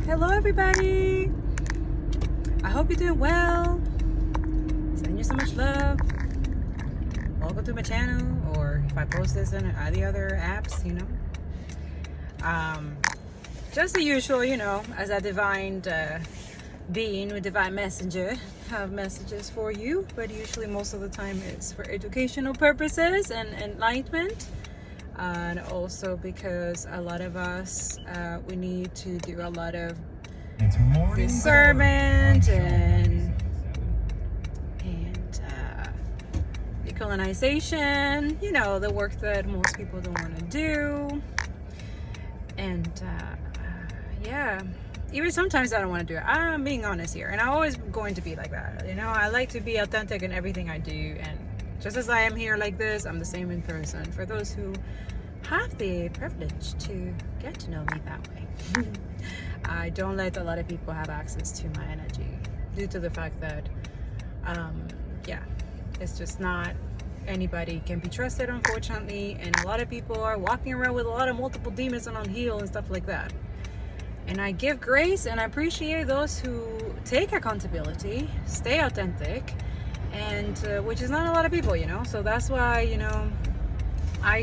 Hello everybody, I hope you're doing well. Sending you so much love. Welcome to my channel, or if I post this in the other apps, you know. Just the usual, you know, as a divine being with divine messenger, have messages for you, but usually most of the time it's for educational purposes and enlightenment. And also because a lot of us, we need to do a lot of discernment and decolonization, you know, the work that most people don't want to do. And yeah, even sometimes I don't want to do it. I'm being honest here, and I'm always going to be like that. You know, I like to be authentic in everything I do, and just as I am here like this, I'm the same in person. For those who have the privilege to get to know me that way. I don't let a lot of people have access to my energy due to the fact that yeah, it's just not anybody can be trusted, unfortunately, and a lot of people are walking around with a lot of multiple demons and unhealed and stuff like that. And I give grace and I appreciate those who take accountability, stay authentic, and which is not a lot of people, you know. So that's why, you know, I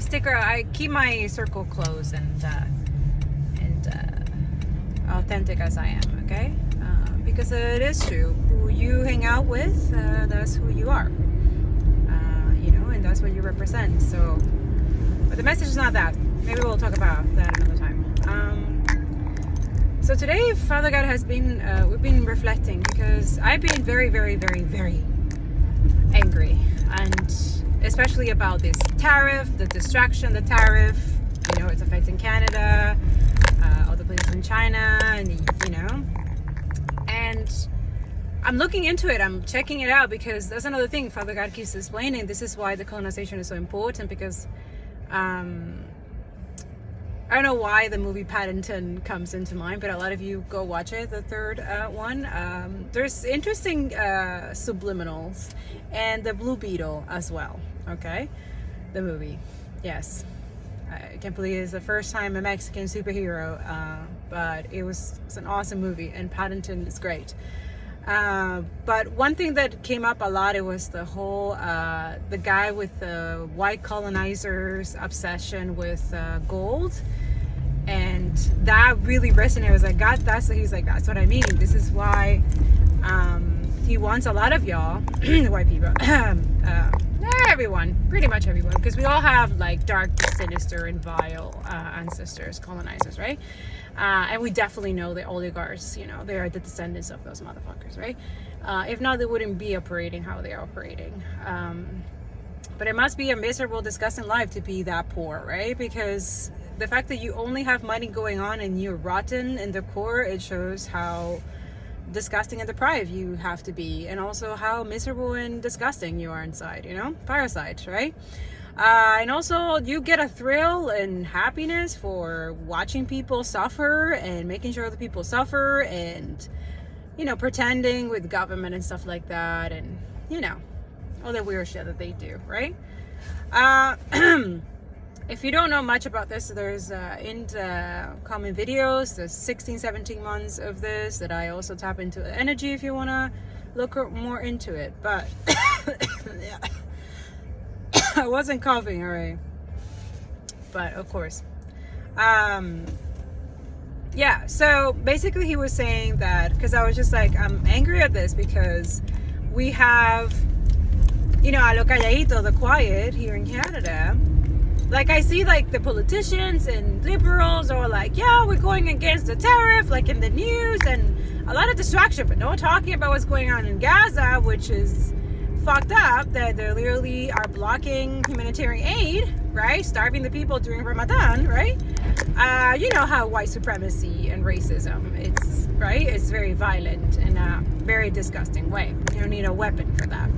keep my circle close and authentic as I am, okay? Because it is true, who you hang out with, that's who you are, you know, and that's what you represent. So, but the message is not that. Maybe we'll talk about that another time. So today, Father God has been, we've been reflecting, because I've been very, very, very, very angry, and especially about this tariff, the distraction, the tariff, you know, it's affecting Canada, other places in China, and you know, and I'm looking into it, I'm checking it out, because that's another thing Father God keeps explaining. This is why the colonization is so important, because I don't know why the movie Paddington comes into mind, but a lot of you go watch it, the third one. There's interesting subliminals, and the Blue Beetle as well, okay? The movie, yes. I can't believe it's the first time a Mexican superhero, but it's an awesome movie, and Paddington is great. But one thing that came up a lot, it was the whole, the guy with the white colonizers' obsession with gold. And that really resonated. I was like, God, he's like, that's what I mean. This is why he wants a lot of y'all, white people, everyone, pretty much everyone, because we all have like dark, sinister, and vile ancestors, colonizers, right? And we definitely know the oligarchs, you know, they are the descendants of those motherfuckers, right? If not, they wouldn't be operating how they are operating. But it must be a miserable, disgusting life to be that poor, right? Because the fact that you only have money going on and you're rotten in the core, it shows how disgusting and deprived you have to be, and also how miserable and disgusting you are inside, you know, parasites, right? And also you get a thrill and happiness for watching people suffer and making sure other people suffer, and, you know, pretending with government and stuff like that, and, you know, all the weird shit that they do, right? If you don't know much about this, there's in the common videos, there's 16-17 months of this that I also tap into the energy if you want to look more into it. But yeah. I wasn't coughing, alright, but of course, yeah. So basically he was saying that, because I was just like, I'm angry at this, because we have, you know, a lo calladito, the quiet here in Canada. Like, I see like the politicians and liberals are like, yeah, we're going against the tariff, like in the news, and a lot of distraction, but no talking about what's going on in Gaza, which is fucked up, that they literally are blocking humanitarian aid, right? Starving the people during Ramadan, right? You know how white supremacy and racism, it's, right? It's very violent in a very disgusting way. You don't need a weapon for that.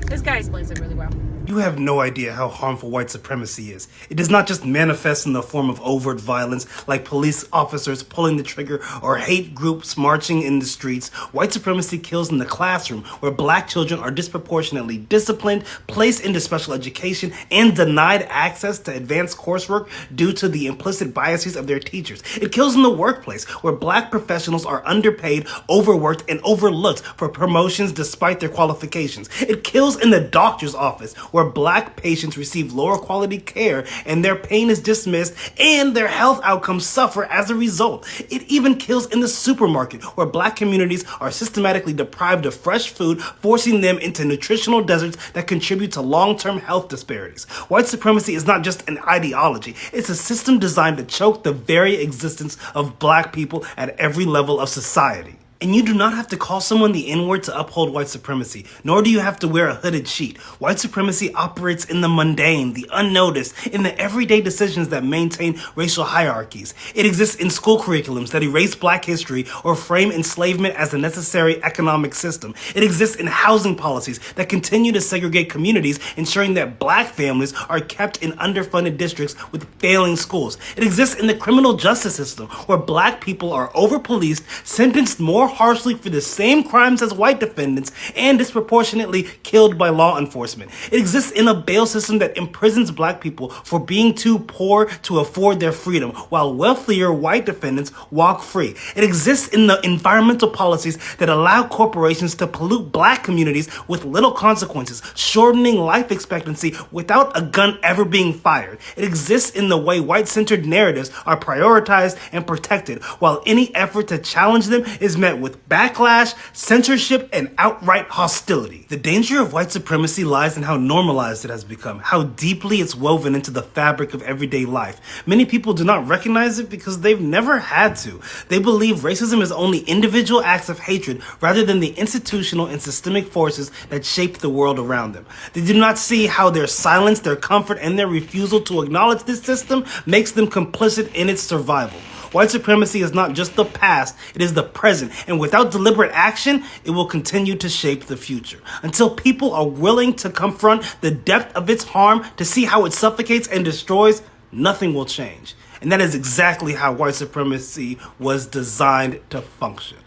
This guy explains it really well. You have no idea how harmful white supremacy is. It does not just manifest in the form of overt violence, like police officers pulling the trigger or hate groups marching in the streets. White supremacy kills in the classroom, where black children are disproportionately disciplined, placed into special education, and denied access to advanced coursework due to the implicit biases of their teachers. It kills in the workplace, where black professionals are underpaid, overworked, and overlooked for promotions despite their qualifications. It kills in the doctor's office, where black patients receive lower quality care and their pain is dismissed and their health outcomes suffer as a result. It even kills in the supermarket, where black communities are systematically deprived of fresh food, forcing them into nutritional deserts that contribute to long-term health disparities. White supremacy is not just an ideology, it's a system designed to choke the very existence of black people at every level of society. And you do not have to call someone the N-word to uphold white supremacy, nor do you have to wear a hooded sheet. White supremacy operates in the mundane, the unnoticed, in the everyday decisions that maintain racial hierarchies. It exists in school curriculums that erase black history or frame enslavement as a necessary economic system. It exists in housing policies that continue to segregate communities, ensuring that black families are kept in underfunded districts with failing schools. It exists in the criminal justice system, where black people are over-policed, sentenced more harshly for the same crimes as white defendants, and disproportionately killed by law enforcement. It exists in a bail system that imprisons black people for being too poor to afford their freedom, while wealthier white defendants walk free. It exists in the environmental policies that allow corporations to pollute black communities with little consequences, shortening life expectancy without a gun ever being fired. It exists in the way white-centered narratives are prioritized and protected, while any effort to challenge them is met with backlash, censorship, and outright hostility. The danger of white supremacy lies in how normalized it has become, how deeply it's woven into the fabric of everyday life. Many people do not recognize it because they've never had to. They believe racism is only individual acts of hatred rather than the institutional and systemic forces that shape the world around them. They do not see how their silence, their comfort, and their refusal to acknowledge this system makes them complicit in its survival. White supremacy is not just the past, it is the present, and without deliberate action, it will continue to shape the future. Until people are willing to confront the depth of its harm, to see how it suffocates and destroys, nothing will change. And that is exactly how white supremacy was designed to function.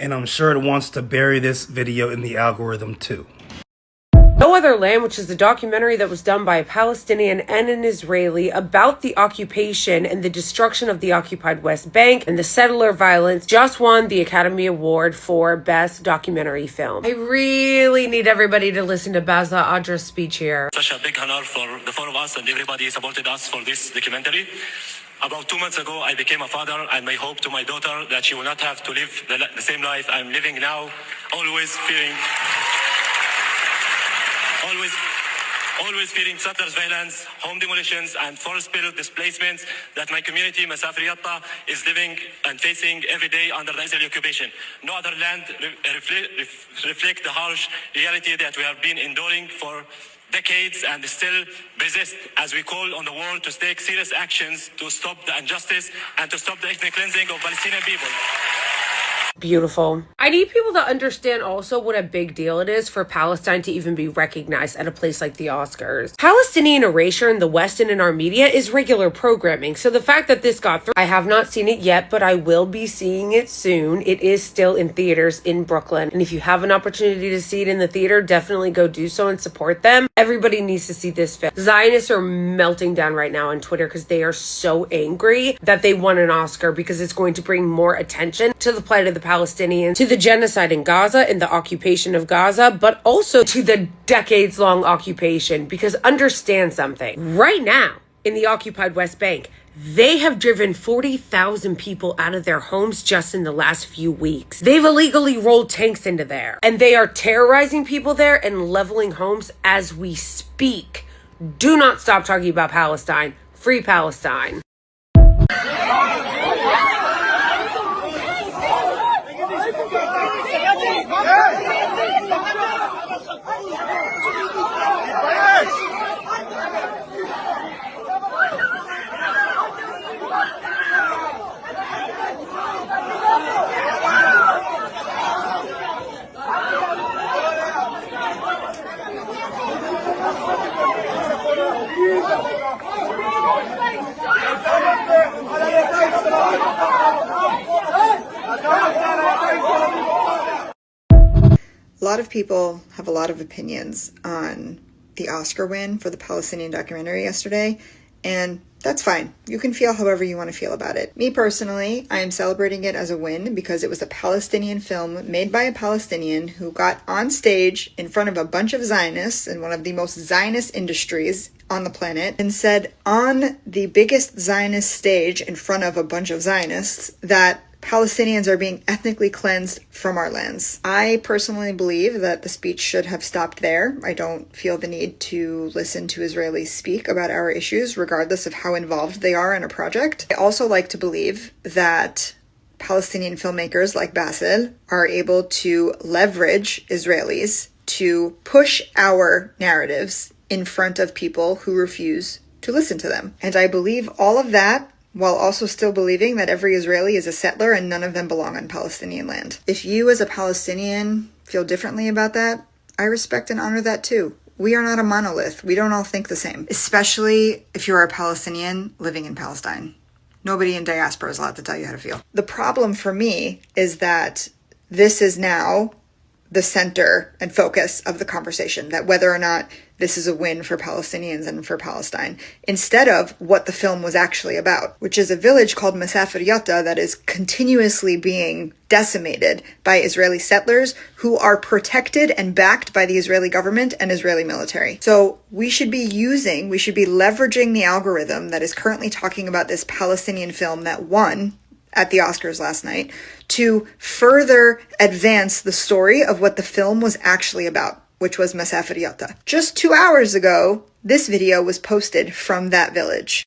And I'm sure it wants to bury this video in the algorithm too. No Other Land, which is a documentary that was done by a Palestinian and an Israeli about the occupation and the destruction of the occupied West Bank and the settler violence, just won the Academy Award for Best Documentary Film. I really need everybody to listen to Basla Adra's speech here. Such a big honor for the four of us, and everybody supported us for this documentary. About 2 months ago, I became a father, and my hope to my daughter that she will not have to live the same life I'm living now, always fearing settlers' violence, home demolitions, and forced-built displacements that my community, Masaf Riyatta, is living and facing every day under the Israeli occupation. No other land reflect the harsh reality that we have been enduring for decades and still persist, as we call on the world to take serious actions to stop the injustice and to stop the ethnic cleansing of Palestinian people. Beautiful. I need people to understand also what a big deal it is for Palestine to even be recognized at a place like the Oscars. Palestinian erasure in the West and in our media is regular programming, so the fact that this got through, I have not seen it yet, but I will be seeing it soon. It is still in theaters in Brooklyn, and if you have an opportunity to see it in the theater, definitely go do so and support them. Everybody needs to see this film. Zionists are melting down right now on Twitter because they are so angry that they won an Oscar, because it's going to bring more attention to the plight of the Palestinians, to the genocide in Gaza and the occupation of Gaza, but also to the decades-long occupation. Because understand something, right now in the occupied West Bank, they have driven 40,000 people out of their homes just in the last few weeks. They've illegally rolled tanks into there, and they are terrorizing people there and leveling homes as we speak. Do not stop talking about Palestine. Free Palestine. lot of people have a lot of opinions on the Oscar win for the Palestinian documentary yesterday, and that's fine. You can feel however you want to feel about it. Me personally, I am celebrating it as a win because it was a Palestinian film made by a Palestinian who got on stage in front of a bunch of Zionists in one of the most Zionist industries on the planet and said on the biggest Zionist stage in front of a bunch of Zionists that Palestinians are being ethnically cleansed from our lands. I personally believe that the speech should have stopped there. I don't feel the need to listen to Israelis speak about our issues, regardless of how involved they are in a project. I also like to believe that Palestinian filmmakers like Bassel are able to leverage Israelis to push our narratives in front of people who refuse to listen to them. And I believe all of that while also still believing that every Israeli is a settler and none of them belong on Palestinian land. If you as a Palestinian feel differently about that, I respect and honor that too. We are not a monolith. We don't all think the same, especially if you are a Palestinian living in Palestine. Nobody in diaspora is allowed to tell you how to feel. The problem for me is that this is now the center and focus of the conversation, that whether or not this is a win for Palestinians and for Palestine, instead of what the film was actually about, which is a village called Masafer Yatta that is continuously being decimated by Israeli settlers who are protected and backed by the Israeli government and Israeli military. So we should be leveraging the algorithm that is currently talking about this Palestinian film that won at the Oscars last night to further advance the story of what the film was actually about, which was Masafer Yatta. Just 2 hours ago, this video was posted from that village.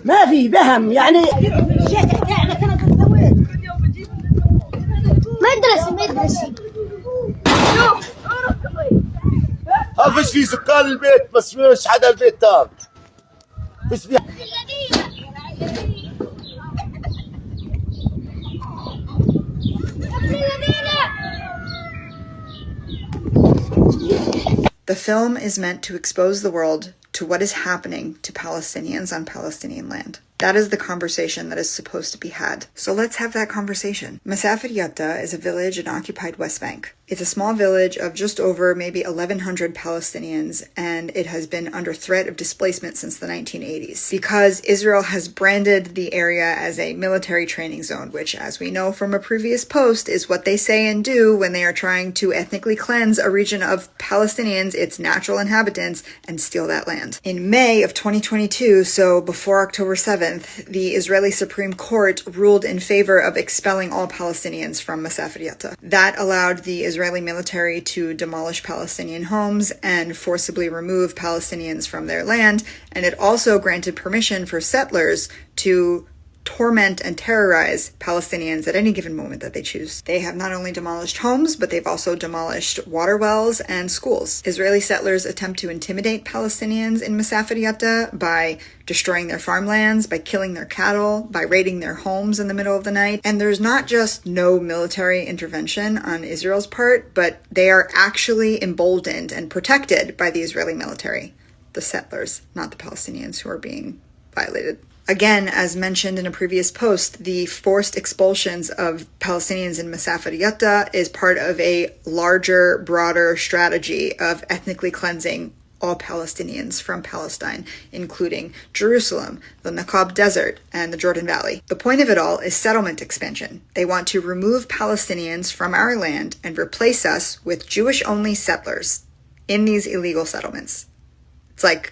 ما في بهم يعني مدرسة فيش في سكان البيت بس فيش حدا البيت تام فيش في The film is meant to expose the world to what is happening to Palestinians on Palestinian land. That is the conversation that is supposed to be had. So let's have that conversation. Masafer Yatta is a village in occupied West Bank. It's a small village of just over maybe 1,100 Palestinians, and it has been under threat of displacement since the 1980s because Israel has branded the area as a military training zone, which, as we know from a previous post, is what they say and do when they are trying to ethnically cleanse a region of Palestinians, its natural inhabitants, and steal that land. In May of 2022, so before October 7th, the Israeli Supreme Court ruled in favor of expelling all Palestinians from Masafer Yatta. That allowed the Israeli military to demolish Palestinian homes and forcibly remove Palestinians from their land, and it also granted permission for settlers to torment and terrorize Palestinians at any given moment that they choose. They have not only demolished homes, but they've also demolished water wells and schools. Israeli settlers attempt to intimidate Palestinians in Masafer Yatta by destroying their farmlands, by killing their cattle, by raiding their homes in the middle of the night. And there's not just no military intervention on Israel's part, but they are actually emboldened and protected by the Israeli military. The settlers, not the Palestinians who are being violated. Again, as mentioned in a previous post, the forced expulsions of Palestinians in Masafer Yatta is part of a larger, broader strategy of ethnically cleansing all Palestinians from Palestine, including Jerusalem, the Negev Desert, and the Jordan Valley. The point of it all is settlement expansion. They want to remove Palestinians from our land and replace us with Jewish-only settlers in these illegal settlements. It's like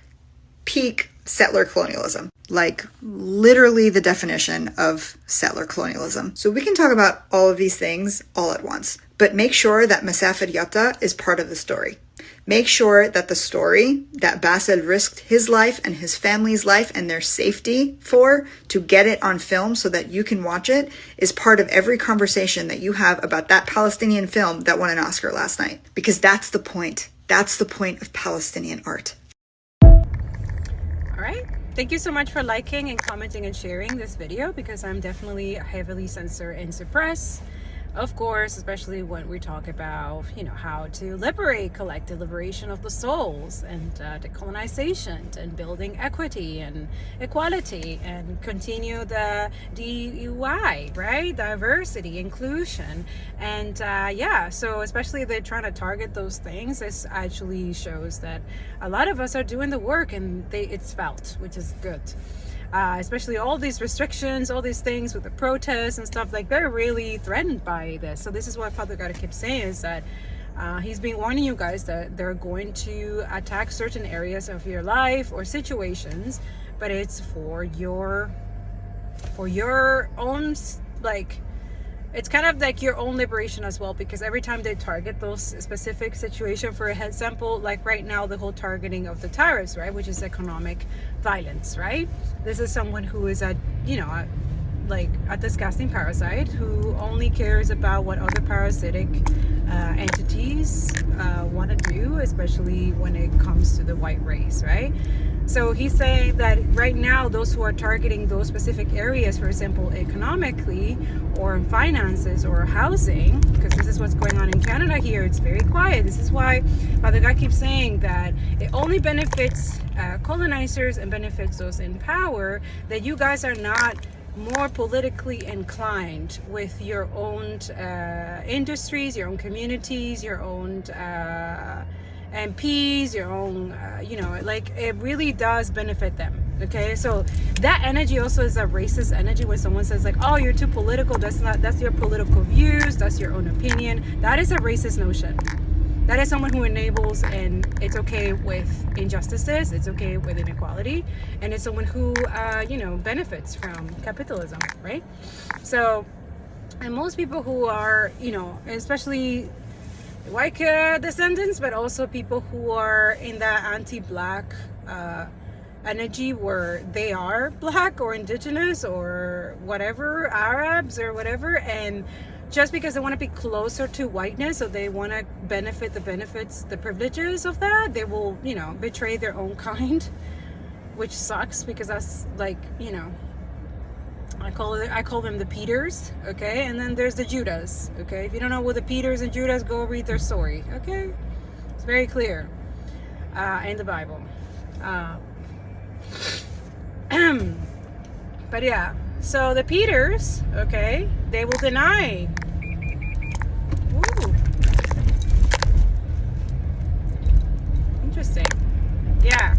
peak settler colonialism, like literally the definition of settler colonialism. So we can talk about all of these things all at once, but make sure that Masafer Yatta is part of the story. Make sure that the story that Bassel risked his life and his family's life and their safety for to get it on film so that you can watch it is part of every conversation that you have about that Palestinian film that won an Oscar last night. Because that's the point. That's the point of Palestinian art. All right. Thank you so much for liking and commenting and sharing this video, because I'm definitely heavily censor and suppress Of course, especially when we talk about, how to liberate, collective liberation of the souls, and decolonization, and building equity and equality, and continue the DEI, right? Diversity, inclusion. And so especially they're trying to target those things. This actually shows that a lot of us are doing the work, and it's felt, which is good. Especially all these restrictions, all these things with the protests and stuff, like they're really threatened by this. So this is what Father God keeps saying, is that he's been warning you guys that they're going to attack certain areas of your life or situations, but it's for your own, like, it's kind of like your own liberation as well, because every time they target those specific situation, for example, like right now, the whole targeting of the tariffs, right, which is economic violence, right? This is someone who is a disgusting parasite who only cares about what other parasitic entities want to do, especially when it comes to the white race, right? So he's saying that right now, those who are targeting those specific areas, for example, economically or in finances or housing, because this is what's going on in Canada here, it's very quiet. This is why Father God keeps saying that it only benefits colonizers and benefits those in power, that you guys are not more politically inclined with your own industries, your own communities, your own MPs, your own, like it really does benefit them. Okay, so that energy also is a racist energy. When someone says like, oh, you're too political, that's your political views, that's your own opinion, that is a racist notion. That is someone who enables, and it's okay with injustices, it's okay with inequality, and it's someone who benefits from capitalism, right? So, and most people who are, especially white descendants, but also people who are in that anti-black energy, where they are black or indigenous or whatever, Arabs or whatever, and just because they want to be closer to whiteness, so they want to benefit the privileges of that, they will, betray their own kind, which sucks, because that's like, I call them the Peters, okay? And then there's the Judas, okay? If you don't know what the Peters and Judas, go read their story, okay? It's very clear in the Bible. But yeah, so the Peters, okay, they will deny. Ooh. Interesting. Yeah.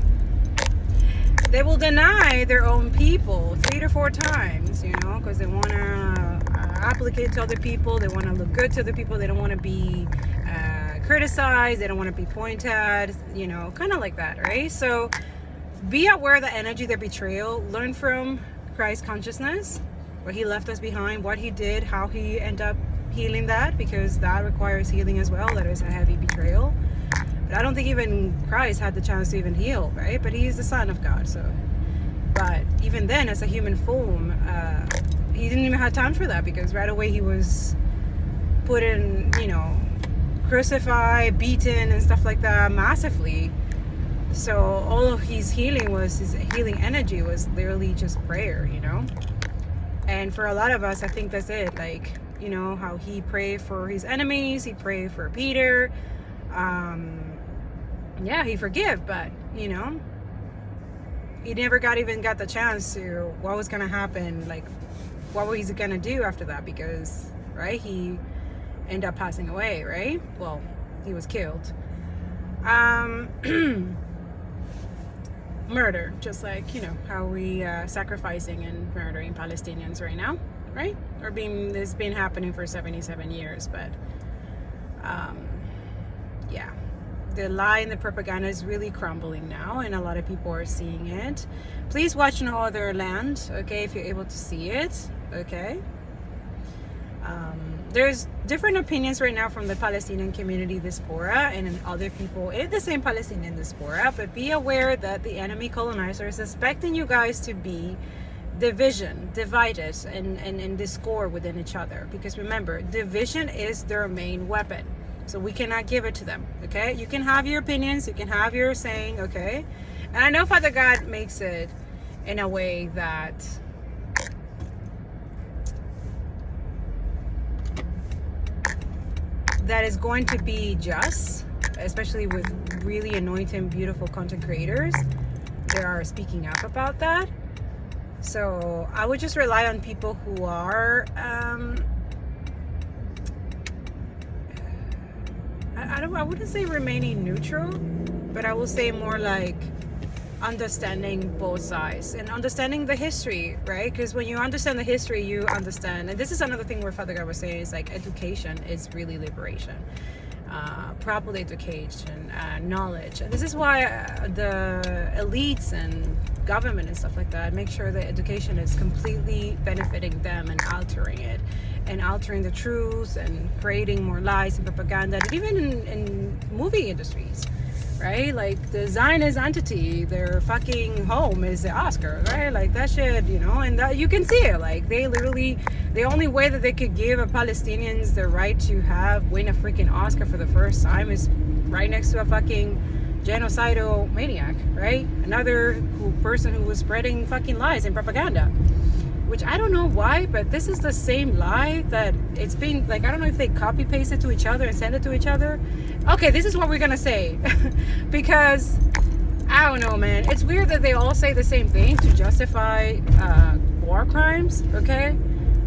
They will deny their own people 3 to 4 times, because they want to applicate to other people. They want to look good to other people. They don't want to be criticized. They don't want to be pointed at, kind of like that, right? So be aware of the energy, the betrayal. Learn from Christ consciousness, where he left us behind, what he did, how he ended up healing that, because that requires healing as well. That is a heavy betrayal. But I don't think even Christ had the chance to even heal, right? But he's the Son of God, so. But even then, as a human form, he didn't even have time for that, because right away he was put in, crucified, beaten, and stuff like that massively. So all of his healing energy was literally just prayer, And for a lot of us, I think that's it. Like, how he prayed for his enemies, he prayed for Peter. He forgave, but he never got the chance to what was gonna happen, like what was he gonna do after that, because he ended up passing away, right? Well, he was killed. Murder, just like how we sacrificing and murdering Palestinians right now, right? Or it's been happening for 77 years, but the lie and the propaganda is really crumbling now, and a lot of people are seeing it. Please watch No Other Land, okay, if you're able to see it, okay? There's different opinions right now from the Palestinian community diaspora and other people in the same Palestinian diaspora, but be aware that the enemy colonizer is expecting you guys to be divided and discord within each other, because remember, division is their main weapon. So we cannot give it to them, okay? You can have your opinions, you can have your saying, okay? And I know Father God makes it in a way that that is going to be just, especially with really anointed, beautiful content creators. They are speaking up about that. So I would just rely on people who are, I wouldn't say remaining neutral, but I will say more like understanding both sides and understanding the history, right? Because when you understand the history, you understand. And this is another thing where Father God was saying is like education is really liberation. Proper education, knowledge. And this is why the elites and government and stuff like that make sure that education is completely benefiting them and altering it, and altering the truth and creating more lies and propaganda, and even in movie industries, right? Like the Zionist entity, their fucking home is the Oscar, right? Like that shit, you know, and that you can see it. Like they literally, the only way that they could give a Palestinians the right to win a freaking Oscar for the first time is right next to a fucking genocidal maniac, right? Another person who was spreading fucking lies and propaganda, which I don't know why, but this is the same lie that it's been like, I don't know if they copy paste it to each other and send it to each other. Okay, this is what we're gonna say because I don't know, man. It's weird that they all say the same thing to justify war crimes, okay?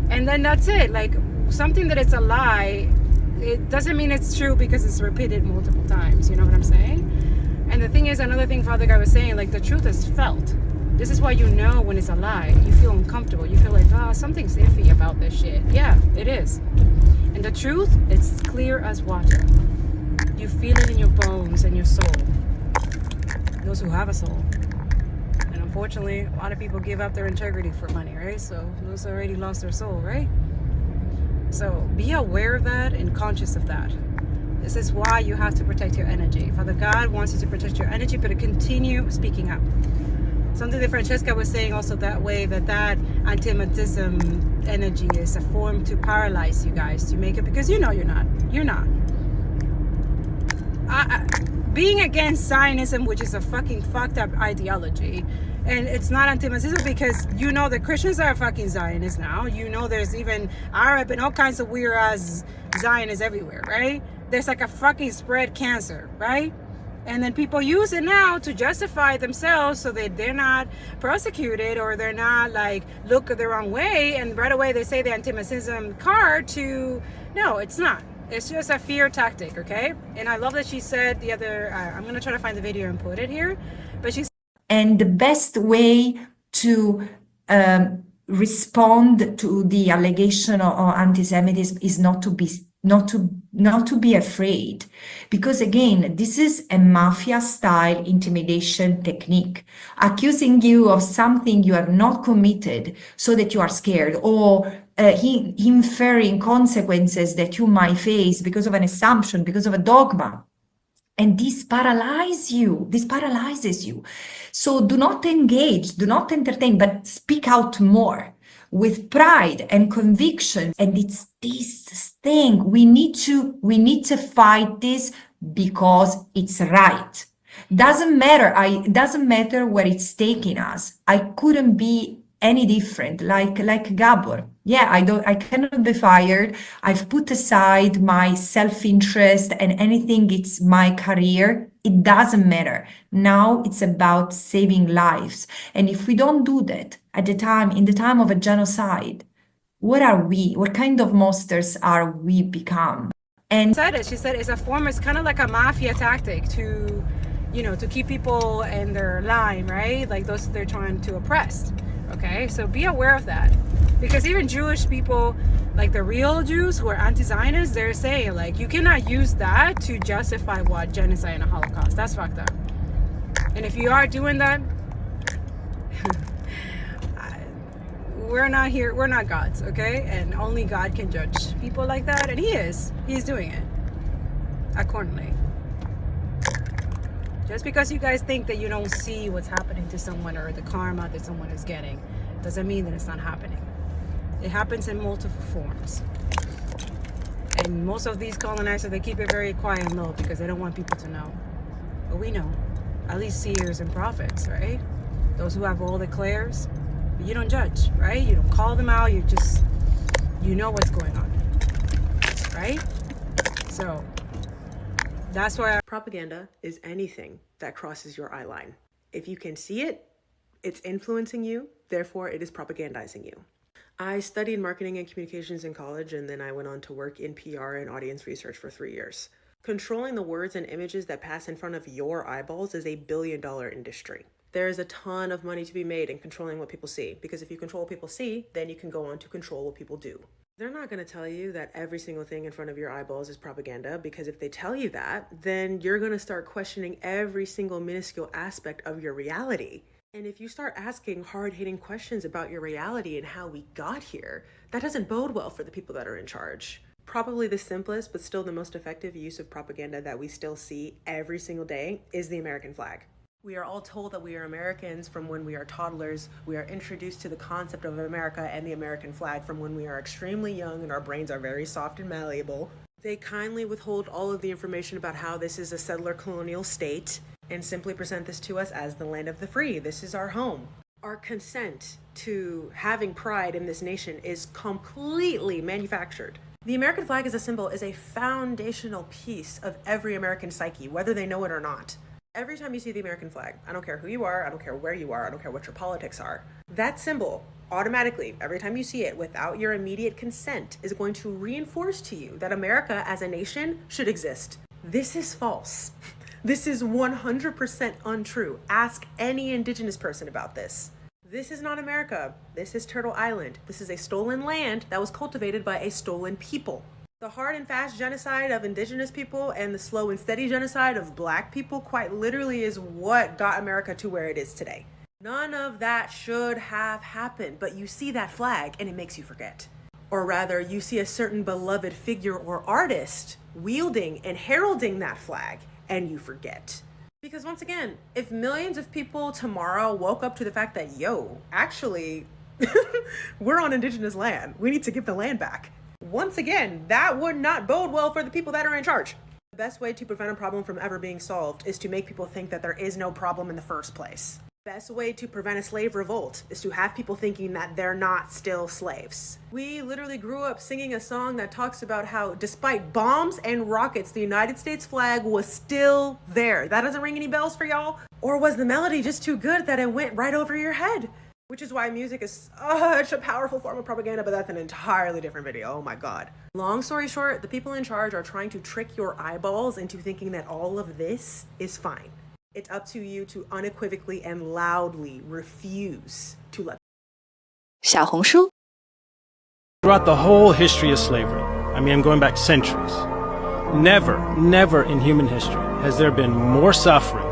And then that's it. Like something that it's a lie, it doesn't mean it's true because it's repeated multiple times. You know what I'm saying? And the thing is, another thing Father God was saying, like the truth is felt. This is why you know when it's a lie. You feel uncomfortable. You feel like, oh, something's iffy about this shit. Yeah, it is. And the truth, it's clear as water. You feel it in your bones and your soul. Those who have a soul. And unfortunately, a lot of people give up their integrity for money, right? So those already lost their soul, right? So be aware of that and conscious of that. This is why you have to protect your energy. Father God wants you to protect your energy, but to continue speaking up. Something that Francesca was saying also that way, that anti-Semitism energy is a form to paralyze you guys, to make it, because you know you're not. You're not. Being against Zionism, which is a fucking fucked up ideology, and it's not anti-Semitism because you know that Christians are fucking Zionists now. You know there's even Arab and all kinds of weird ass Zionists everywhere, right? There's like a fucking spread cancer, right? And then people use it now to justify themselves so that they're not prosecuted or they're not like look the wrong way. And right away they say the anti-Semitism card to, no, it's not. It's just a fear tactic, okay? And I love that she said the other, I'm going to try to find the video and put it here. But she's. And the best way to respond to the allegation of anti-Semitism is not to be afraid, because again, this is a mafia style intimidation technique, accusing you of something you are not committed so that you are scared, or inferring consequences that you might face because of an assumption, because of a dogma. And this paralyzes you. So do not engage, do not entertain, but speak out more with pride and conviction. And it's this thing, we need to fight this because it's right. Doesn't matter where it's taking us. I couldn't be any different, like Gabor. Yeah, I cannot be fired. I've put aside my self-interest and anything, it's my career. It doesn't matter. Now it's about saving lives. And if we don't do that in the time of a genocide, what are we? What kind of monsters are we become? And She said it's a form, it's kind of like a mafia tactic to, to keep people in their line, right? Like those they're trying to oppress. Okay, so be aware of that, because even Jewish people, like the real Jews who are anti-Zionists, they're saying like you cannot use that to justify what genocide and a Holocaust. That's fucked up. And if you are doing that, we're not gods, okay? And only God can judge people like that, and he's doing it accordingly. Just because you guys think that you don't see what's happening to someone or the karma that someone is getting doesn't mean that it's not happening. It happens in multiple forms. And most of these colonizers, they keep it very quiet and low because they don't want people to know. But we know, at least seers and prophets, right? Those who have all the clairs. But you don't judge, right? You don't call them out. You know what's going on, right? So that's why Propaganda is anything that crosses your eye line. If you can see it, it's influencing you, therefore it is propagandizing you. I studied marketing and communications in college, and then I went on to work in PR and audience research for 3 years. Controlling the words and images that pass in front of your eyeballs is a billion-dollar industry. There is a ton of money to be made in controlling what people see, because if you control what people see, then you can go on to control what people do. They're not going to tell you that every single thing in front of your eyeballs is propaganda, because if they tell you that, then you're going to start questioning every single minuscule aspect of your reality. And if you start asking hard-hitting questions about your reality and how we got here, that doesn't bode well for the people that are in charge. Probably the simplest, but still the most effective use of propaganda that we still see every single day is the American flag. We are all told that we are Americans from when we are toddlers. We are introduced to the concept of America and the American flag from when we are extremely young and our brains are very soft and malleable. They kindly withhold all of the information about how this is a settler colonial state and simply present this to us as the land of the free. This is our home. Our consent to having pride in this nation is completely manufactured. The American flag as a symbol is a foundational piece of every American psyche, whether they know it or not. Every time you see the American flag, I don't care who you are, I don't care where you are, I don't care what your politics are, that symbol automatically, every time you see it without your immediate consent, is going to reinforce to you that America as a nation should exist. This is false. This is 100% untrue. Ask any indigenous person about this. This is not America. This is Turtle Island. This is a stolen land that was cultivated by a stolen people. The hard and fast genocide of indigenous people and the slow and steady genocide of black people quite literally is what got America to where it is today. None of that should have happened, but you see that flag and it makes you forget. Or rather, you see a certain beloved figure or artist wielding and heralding that flag and you forget. Because once again, if millions of people tomorrow woke up to the fact that, yo, actually, we're on indigenous land, we need to give the land back. Once again, that would not bode well for the people that are in charge. The best way to prevent a problem from ever being solved is to make people think that there is no problem in the first place. The best way to prevent a slave revolt is to have people thinking that they're not still slaves. We literally grew up singing a song that talks about how despite bombs and rockets, the United States flag was still there. That doesn't ring any bells for y'all? Or was the melody just too good that it went right over your head? Which is why music is such a powerful form of propaganda, but that's an entirely different video. Oh my God. Long story short, the people in charge are trying to trick your eyeballs into thinking that all of this is fine. It's up to you to unequivocally and loudly refuse to let. 小红书 Throughout the whole history of slavery, I mean, I'm going back centuries, never in human history has there been more suffering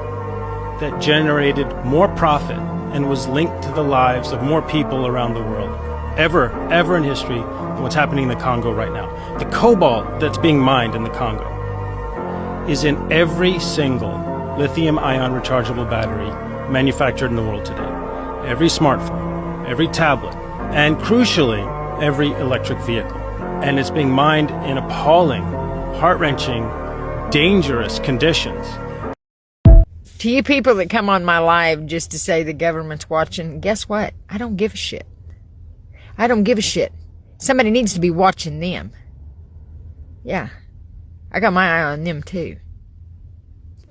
that generated more profit and was linked to the lives of more people around the world, ever in history, than what's happening in the Congo right now. The cobalt that's being mined in the Congo is in every single lithium-ion rechargeable battery manufactured in the world today. Every smartphone, every tablet, and crucially, every electric vehicle. And it's being mined in appalling, heart-wrenching, dangerous conditions. To you people that come on my live just to say the government's watching, guess what? I don't give a shit. I don't give a shit. Somebody needs to be watching them. Yeah. I got my eye on them too.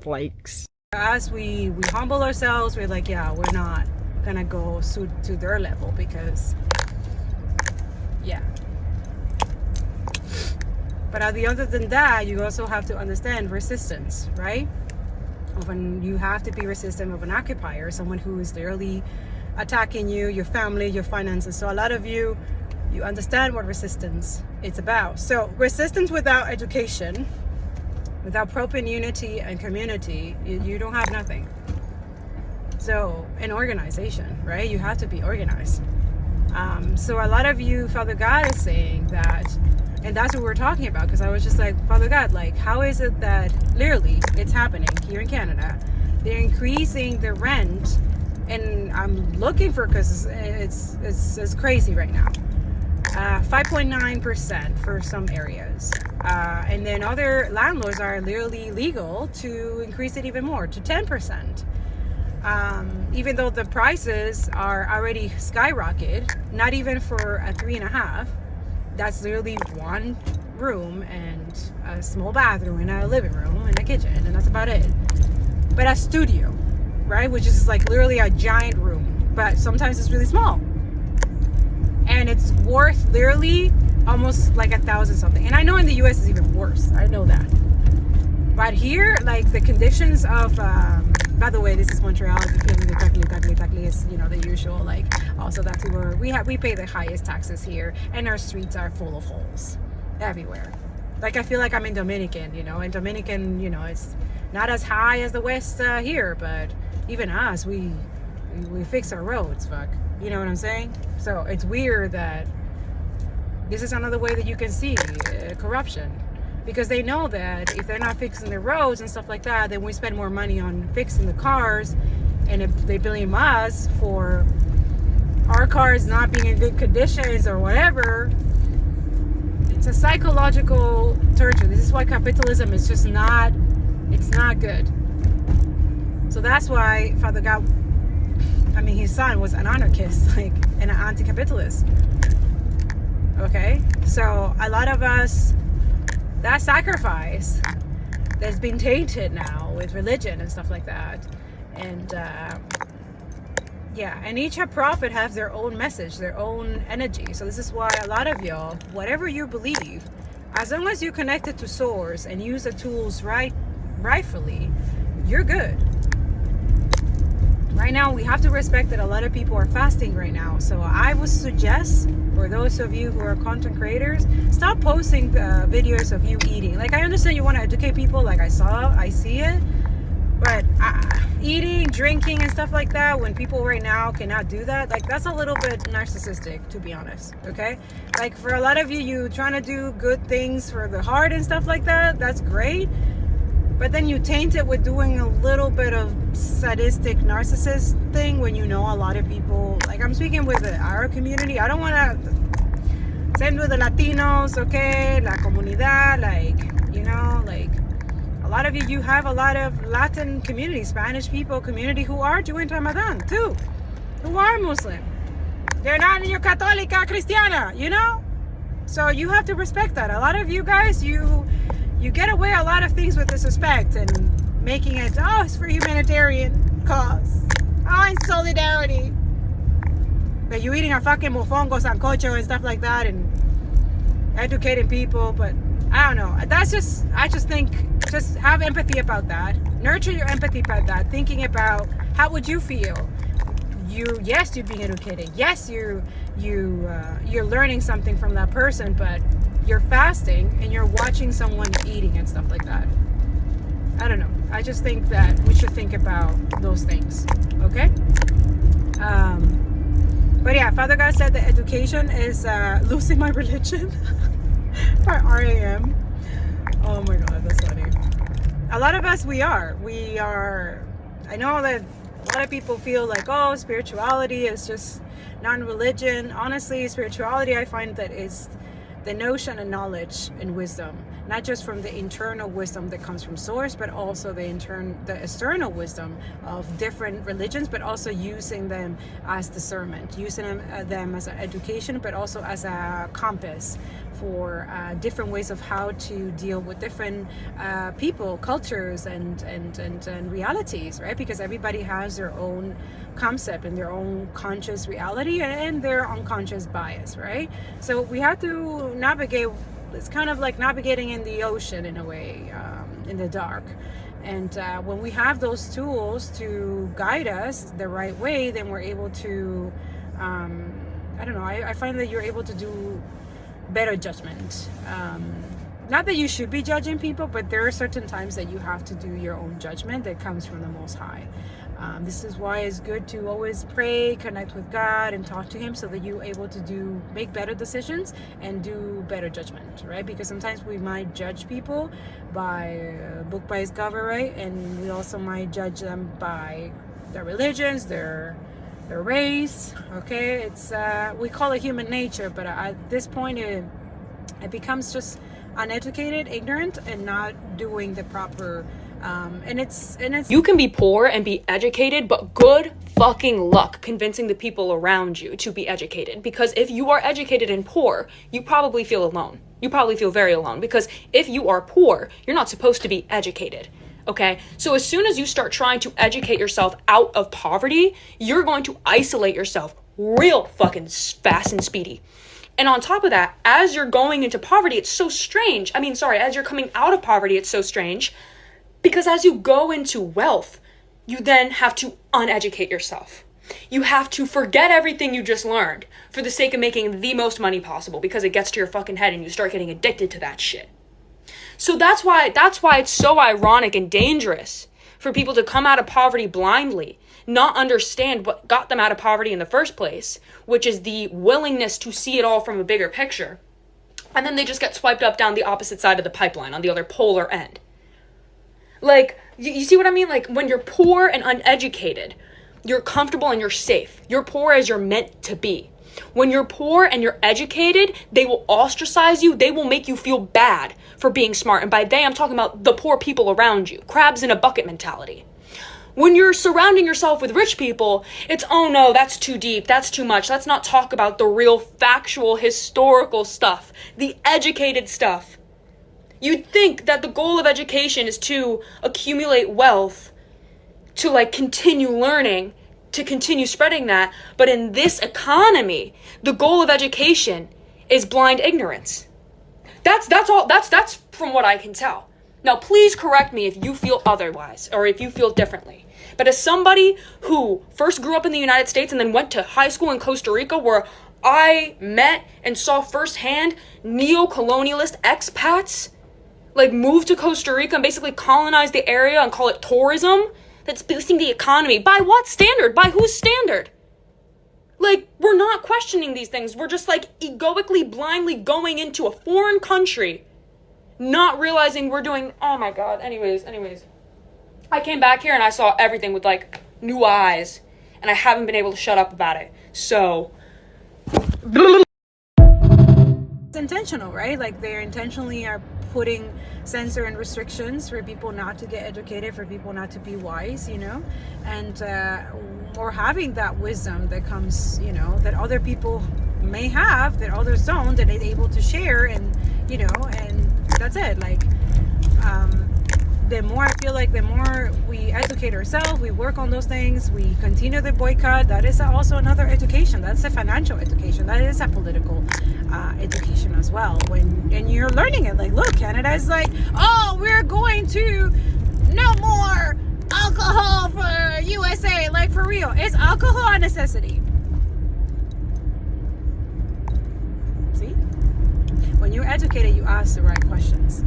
Flakes. as we humble ourselves, we're like, yeah, we're not gonna go to their level because, yeah. But other than that, you also have to understand resistance, right? When you have to be resistant of an occupier, someone who is literally attacking you, your family, your finances. So a lot of you understand what resistance is about. So resistance without education, without proper unity and community, you don't have nothing. So an organization, right? You have to be organized. So a lot of you, Father God is saying that, and that's what we're talking about, because I was just like, Father God, like, how is it that literally it's happening here in Canada? They're increasing the rent, and I'm looking for, because it's crazy right now. 5.9% for some areas. And then other landlords are literally legal to increase it even more to 10%. Even though the prices are already skyrocketed, not even for a 3.5. That's literally one room and a small bathroom and a living room and a kitchen, and that's about it. But a studio, right, which is like literally a giant room, but sometimes it's really small, and it's worth literally almost like $1,000 something. And I know in the US is even worse, I know that. But here, like the conditions of by the way, this is Montreal. If you're feeling the ugly, it's, you know, the usual. Like, also that's where we pay the highest taxes here, and our streets are full of holes everywhere. Like, I feel like I'm in Dominican, you know. In Dominican, you know, it's not as high as the West here, but even us, we fix our roads, fuck. You know what I'm saying? So it's weird that this is another way that you can see corruption. Because they know that if they're not fixing the roads and stuff like that, then we spend more money on fixing the cars, and if they blame us for our cars not being in good conditions or whatever, it's a psychological torture. This is why capitalism is just not, it's not good. So that's why Father God, I mean, his son was an anarchist, like, and an anti-capitalist. Okay? So a lot of us, that sacrifice that's been tainted now with religion and stuff like that. And yeah, and each prophet has their own message, their own energy. So this is why a lot of y'all, whatever you believe, as long as you connect it to source and use the tools rightfully, you're good. Right now, we have to respect that a lot of people are fasting right now. So I would suggest, for those of you who are content creators, stop posting videos of you eating. Like, I understand you want to educate people, like I see it. But eating, drinking, and stuff like that, when people right now cannot do that, like, that's a little bit narcissistic, to be honest, okay? Like, for a lot of you trying to do good things for the heart and stuff like that, that's great. But then you taint it with doing a little bit of sadistic narcissist thing when you know a lot of people, like, I'm speaking with our community. I don't want to same with the Latinos, okay? La comunidad, like, you know, like, a lot of you have a lot of Latin community, Spanish people community who are doing Ramadan too, who are Muslim. They're not in your Católica Cristiana, you know? So you have to respect that. A lot of you guys, you get away a lot of things with disrespect and making it, oh, it's for humanitarian cause. Oh, in solidarity. But you eating a fucking mofongo, sancocho, and stuff like that, and educating people. But I don't know. That's just, I just think, just have empathy about that. Nurture your empathy about that. Thinking about how would you feel? Yes, you're being educated. Yes, you're learning something from that person, but you're fasting and you're watching someone eating and stuff like that. I don't know. I just think that we should think about those things. Okay? But yeah, Father God said that education is losing my religion by RAM. Oh my God, that's funny. A lot of us, we are. I know that a lot of people feel like, oh, spirituality is just non-religion. Honestly, spirituality, I find that is the notion and knowledge and wisdom, not just from the internal wisdom that comes from source, but also the external wisdom of different religions, but also using them as discernment, using them as an education, but also as a compass for different ways of how to deal with different people, cultures, and realities, right? Because everybody has their own concept and their own conscious reality and their unconscious bias, right? So we have to navigate. It's kind of like navigating in the ocean in a way, in the dark. And when we have those tools to guide us the right way, then we're able to, I don't know, I find that you're able to do better judgment. Not that you should be judging people, but there are certain times that you have to do your own judgment that comes from the Most High. This is why it's good to always pray, connect with God, and talk to Him so that you're able to make better decisions and do better judgment, right? Because sometimes we might judge people by book by its cover, right? And we also might judge them by their religions, their race, okay? It's we call it human nature, but at this point it becomes just uneducated, ignorant, and not doing the proper and it's you can be poor and be educated, but good fucking luck convincing the people around you to be educated, because if you are educated and poor, you probably feel alone. You probably feel very alone, because if you are poor, you're not supposed to be educated. Okay, so as soon as you start trying to educate yourself out of poverty, you're going to isolate yourself real fucking fast and speedy. And on top of that, as you're going into poverty, it's so strange. As you're coming out of poverty, it's so strange, because as you go into wealth, you then have to uneducate yourself. You have to forget everything you just learned for the sake of making the most money possible, because it gets to your fucking head and you start getting addicted to that shit. So that's why it's so ironic and dangerous for people to come out of poverty blindly, not understand what got them out of poverty in the first place, which is the willingness to see it all from a bigger picture. And then they just get swiped up down the opposite side of the pipeline, on the other polar end. Like, you see what I mean? Like, when you're poor and uneducated, you're comfortable and you're safe. You're poor as you're meant to be. When you're poor and you're educated, they will ostracize you. They will make you feel bad for being smart. And by they, I'm talking about the poor people around you. Crabs in a bucket mentality. When you're surrounding yourself with rich people, it's, oh no, that's too deep. That's too much. Let's not talk about the real factual, historical stuff. The educated stuff. You'd think that the goal of education is to accumulate wealth, to like continue learning, to continue spreading that. But in this economy, the goal of education is blind ignorance. That's from what I can tell. Now, please correct me if you feel otherwise, or if you feel differently. But as somebody who first grew up in the United States and then went to high school in Costa Rica, where I met and saw firsthand neo-colonialist expats like move to Costa Rica and basically colonize the area and call it tourism, that's boosting the economy. By what standard? By whose standard? Like, we're not questioning these things. We're just like egoically, blindly going into a foreign country, not realizing we're doing, oh my God. Anyways. I came back here and I saw everything with like new eyes, and I haven't been able to shut up about it. So it's intentional, right? Like, they're intentionally are putting censor and restrictions for people not to get educated, for people not to be wise, and or having that wisdom that comes, that other people may have, that others don't, that they're able to share, and and that's it. Like, the more I feel like, the more we educate ourselves, we work on those things, we continue the boycott. That is also another education. That's a financial education. That is a political education as well. And you're learning it. Like, look, Canada is like, oh, we're going to no more alcohol for USA. Like, for real, is alcohol a necessity? See, when you're educated, you ask the right questions.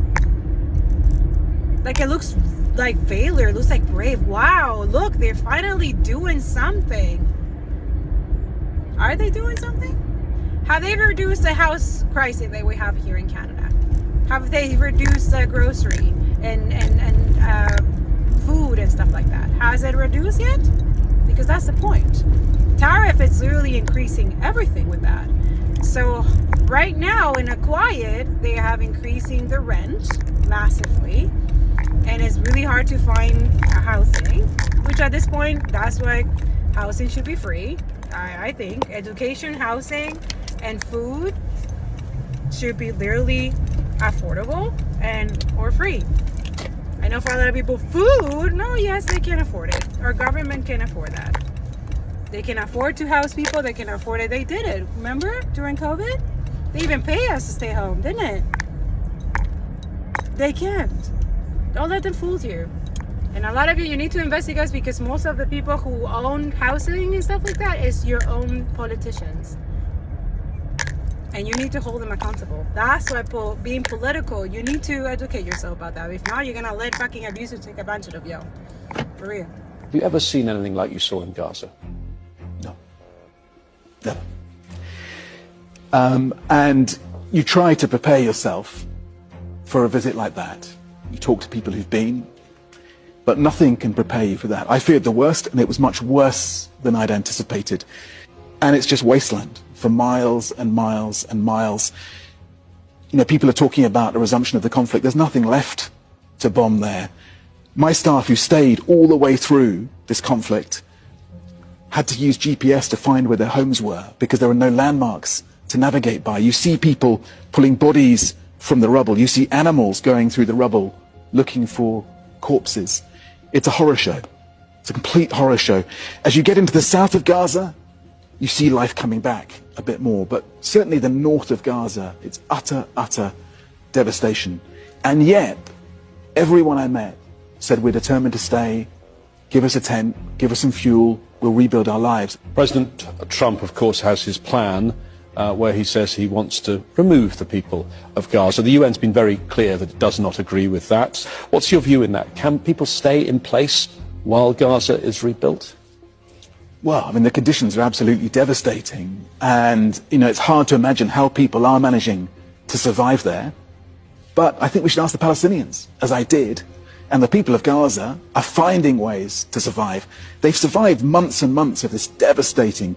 Like, it looks like failure. It looks like brave. Wow, look, they're finally doing something. Are they doing something? Have they reduced the house crisis that we have here in Canada? Have they reduced the grocery and food and stuff like that? Has it reduced yet? Because that's the point. Tariff is literally increasing everything with that. So right now, in a quiet, they have increasing the rent massively. And it's really hard to find housing, which at this point, that's why housing should be free. I think education, housing, and food should be literally affordable or free. I know for a lot of people, food, no, yes, they can afford it. Our government can afford that. They can afford to house people. They can afford it. They did it. Remember during COVID? They even pay us to stay home, didn't it? They can't. Don't let them fool you. And a lot of you need to investigate, because most of the people who own housing and stuff like that is your own politicians. And you need to hold them accountable. That's why being political, you need to educate yourself about that. If not, you're going to let fucking abusers take advantage of you. For real. Have you ever seen anything like you saw in Gaza? No. Never. And you try to prepare yourself for a visit like that. You talk to people who've been, but nothing can prepare you for that. I feared the worst, and it was much worse than I'd anticipated. And it's just wasteland for miles and miles and miles. People are talking about a resumption of the conflict. There's nothing left to bomb there. My staff, who stayed all the way through this conflict, had to use GPS to find where their homes were, because there are no landmarks to navigate by. You see people pulling bodies from the rubble. You see animals going through the rubble looking for corpses. It's a horror show. It's a complete horror show. As you get into the south of Gaza, you see life coming back a bit more. But certainly the north of Gaza, it's utter devastation. And yet, everyone I met said, we're determined to stay, give us a tent, give us some fuel, we'll rebuild our lives. President Trump, of course, has his plan where he says he wants to remove the people of Gaza. The UN's been very clear that it does not agree with that. What's your view in that? Can people stay in place while Gaza is rebuilt? Well, I mean, the conditions are absolutely devastating. And, you know, it's hard to imagine how people are managing to survive there. But I think we should ask the Palestinians, as I did. And the people of Gaza are finding ways to survive. They've survived months and months of this devastating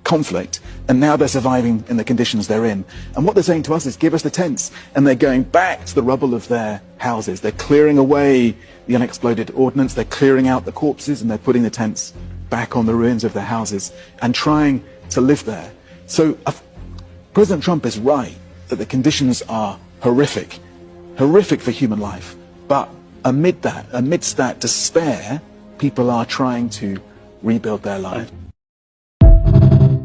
conflict, and now they're surviving in the conditions they're in. And what they're saying to us is, give us the tents. And they're going back to the rubble of their houses. They're clearing away the unexploded ordnance. They're clearing out the corpses, and they're putting the tents back on the ruins of their houses and trying to live there. So President Trump is right that the conditions are horrific for human life. But amidst that despair, people are trying to rebuild their lives.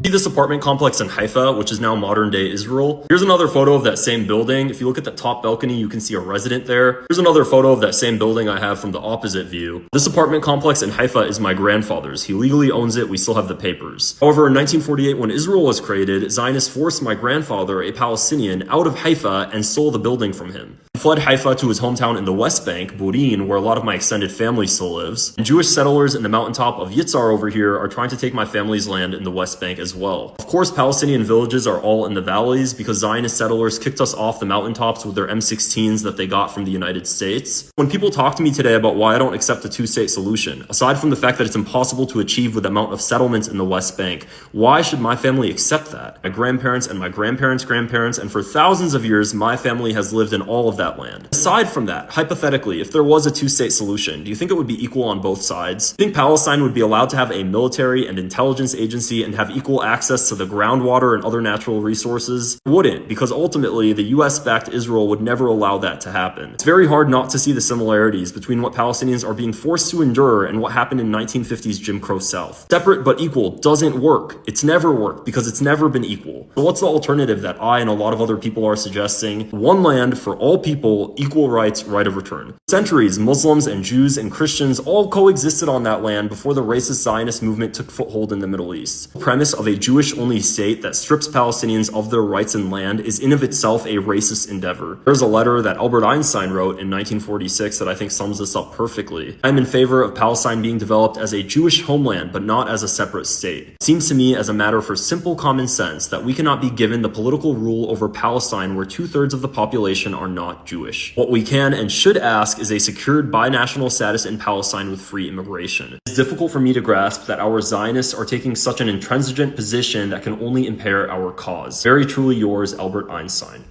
See this apartment complex in Haifa, which is now modern day Israel. Here's another photo of that same building. If you look at the top balcony, you can see a resident there. Here's another photo of that same building I have from the opposite view. This apartment complex in Haifa is my grandfather's. He legally owns it. We still have the papers. However, in 1948, when Israel was created, Zionists forced my grandfather, a Palestinian, out of Haifa and stole the building from him. He fled Haifa to his hometown in the West Bank, Burin, where a lot of my extended family still lives. And Jewish settlers in the mountaintop of Yitzhar over here are trying to take my family's land in the West Bank as well. Of course, Palestinian villages are all in the valleys because Zionist settlers kicked us off the mountaintops with their M16s that they got from the United States. When people talk to me today about why I don't accept a two-state solution, aside from the fact that it's impossible to achieve with the amount of settlements in the West Bank, why should my family accept that? My grandparents and my grandparents' grandparents, and for thousands of years, my family has lived in all of that land. Aside from that, hypothetically, if there was a two-state solution, do you think it would be equal on both sides? Do you think Palestine would be allowed to have a military and intelligence agency and have equal access to the groundwater and other natural resources? It wouldn't, because ultimately the US-backed Israel would never allow that to happen. It's very hard not to see the similarities between what Palestinians are being forced to endure and what happened in 1950s Jim Crow South. Separate but equal doesn't work. It's never worked because it's never been equal. So what's the alternative that I and a lot of other people are suggesting? One land for all people, equal rights, right of return. For centuries, Muslims and Jews and Christians all coexisted on that land before the racist Zionist movement took foothold in the Middle East. The premise of a Jewish-only state that strips Palestinians of their rights and land is in of itself a racist endeavor. There's a letter that Albert Einstein wrote in 1946 that I think sums this up perfectly. I'm in favor of Palestine being developed as a Jewish homeland, but not as a separate state. It seems to me as a matter for simple common sense that we cannot be given the political rule over Palestine where 2/3 of the population are not Jewish. What we can and should ask is a secured binational status in Palestine with free immigration. It's difficult for me to grasp that our Zionists are taking such an intransigent position that can only impair our cause. Very truly yours, Albert Einstein.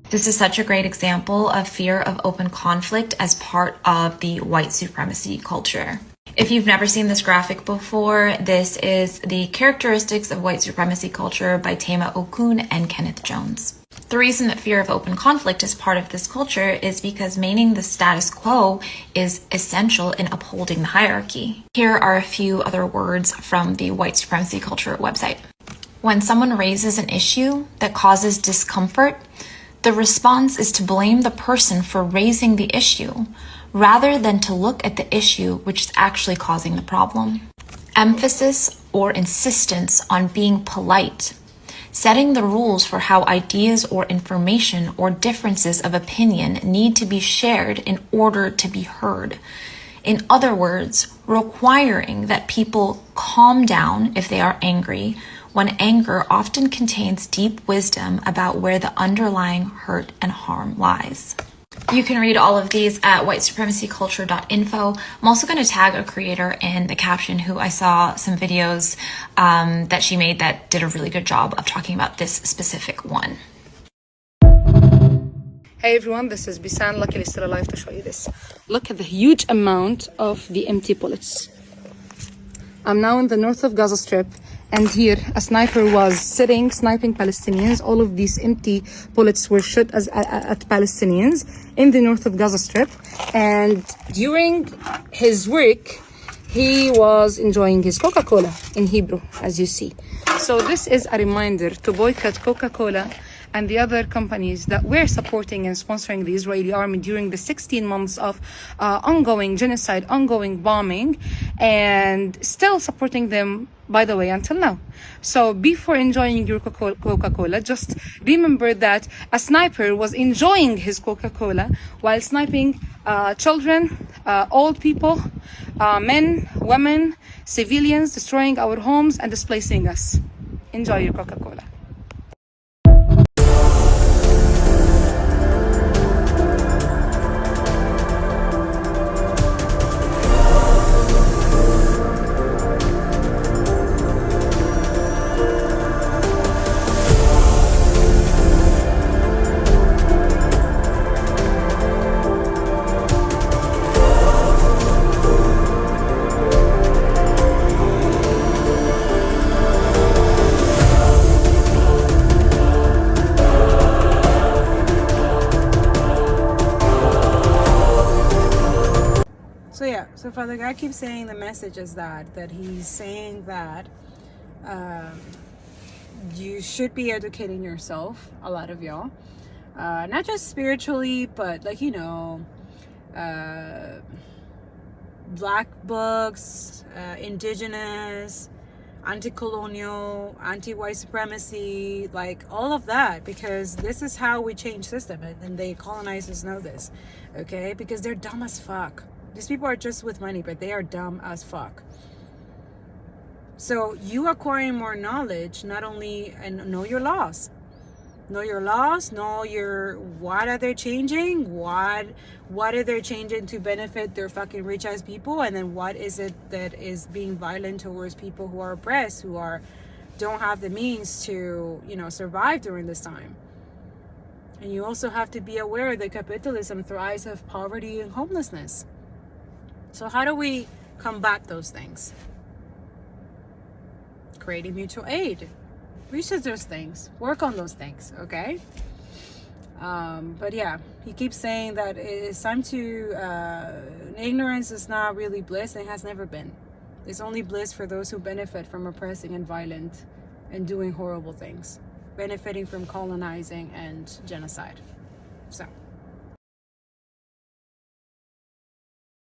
This is such a great example of fear of open conflict as part of the white supremacy culture. If you've never seen this graphic before, this is the characteristics of white supremacy culture by Tema Okun and Kenneth Jones. The reason that fear of open conflict is part of this culture is because maintaining the status quo is essential in upholding the hierarchy. Here are a few other words from the white supremacy culture website. When someone raises an issue that causes discomfort, the response is to blame the person for raising the issue, rather than to look at the issue which is actually causing the problem. Emphasis or insistence on being polite, setting the rules for how ideas or information or differences of opinion need to be shared in order to be heard. In other words, requiring that people calm down if they are angry, when anger often contains deep wisdom about where the underlying hurt and harm lies. You can read all of these at whitesupremacyculture.info. I'm also going to tag a creator in the caption who I saw some videos that she made that did a really good job of talking about this specific one. Hey everyone, this is Bisan, luckily still alive to show you this. Look at the huge amount of the empty bullets. I'm now in the north of Gaza Strip, And here, a sniper was sitting, sniping Palestinians. All of these empty bullets were shot at Palestinians in the north of Gaza Strip. And during his work, he was enjoying his Coca-Cola in Hebrew, as you see. So this is a reminder to boycott Coca-Cola and the other companies that were supporting and sponsoring the Israeli army during the 16 months of ongoing genocide, ongoing bombing, and still supporting them, by the way, until now. So before enjoying your Coca-Cola, just remember that a sniper was enjoying his Coca-Cola while sniping children, old people, men, women, civilians, destroying our homes and displacing us. Enjoy your Coca-Cola. So Father God keeps saying the message is that he's saying that you should be educating yourself, a lot of y'all, not just spiritually, but like, you know, black books, indigenous, anti-colonial, anti-white supremacy, like all of that, because this is how we change system, and the colonizers know this, okay? Because they're dumb as fuck. These people are just with money, but they are dumb as fuck. So you acquiring more knowledge, not only, and know your laws. Know your laws, know your, what are they changing? What are they changing to benefit their fucking rich ass people? And then what is it that is being violent towards people who are oppressed, who don't have the means to, you know, survive during this time? And you also have to be aware that capitalism thrives of poverty and homelessness. So how do we combat those things? Creating mutual aid. Research those things. Work on those things, okay? But yeah, he keeps saying that it's time to... ignorance is not really bliss, and has never been. It's only bliss for those who benefit from oppressing and violent and doing horrible things. Benefiting from colonizing and genocide. So...